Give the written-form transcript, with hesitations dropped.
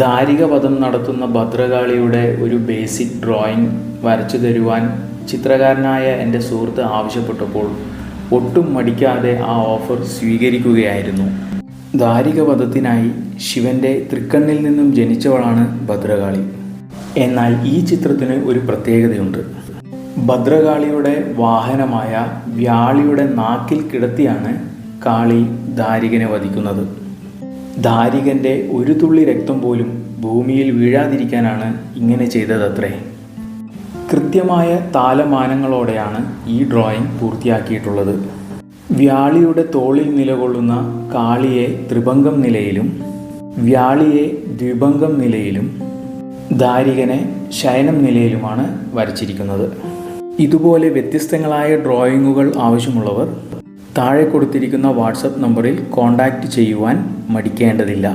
ദാരികവധം നടത്തുന്ന ഭദ്രകാളിയുടെ ഒരു basic drawing വരച്ചു തരുവാൻ ചിത്രകാരനായ എൻ്റെ സുഹൃത്ത് ആവശ്യപ്പെട്ടപ്പോൾ ഒട്ടും മടിക്കാതെ ആ ഓഫർ സ്വീകരിക്കുകയായിരുന്നു. ദാരികവധത്തിനായി ശിവൻ്റെ തൃക്കണ്ണിൽ നിന്നും ജനിച്ചവളാണ് ഭദ്രകാളി. എന്നാൽ ഈ ചിത്രത്തിന് ഒരു പ്രത്യേകതയുണ്ട്. ഭദ്രകാളിയുടെ വാഹനമായ വ്യാളിയുടെ നാക്കിൽ കിടത്തിയാണ് കാളി ദാരികനെ വധിക്കുന്നത്. ദാരികൻ്റെ ഒരു തുള്ളി രക്തം പോലും ഭൂമിയിൽ വീഴാതിരിക്കാനാണ് ഇങ്ങനെ ചെയ്തതത്രേ. കൃത്യമായ താലമാനങ്ങളോടെയാണ് ഈ ഡ്രോയിങ് പൂർത്തിയാക്കിയിട്ടുള്ളത്. വ്യാളിയുടെ തോളിൽ നിലകൊള്ളുന്ന കാളിയെ ത്രിഭംഗം നിലയിലും വ്യാളിയെ ദ്വിഭംഗം നിലയിലും ദാരികനെ ശയനം നിലയിലുമാണ് വരച്ചിരിക്കുന്നത്. ഇതുപോലെ വ്യത്യസ്തങ്ങളായ ഡ്രോയിങ്ങുകൾ ആവശ്യമുള്ളവർ താഴെ കൊടുത്തിരിക്കുന്ന വാട്സപ്പ് നമ്പറിൽ കോൺടാക്റ്റ് ചെയ്യുവാൻ മടിക്കേണ്ടതില്ല.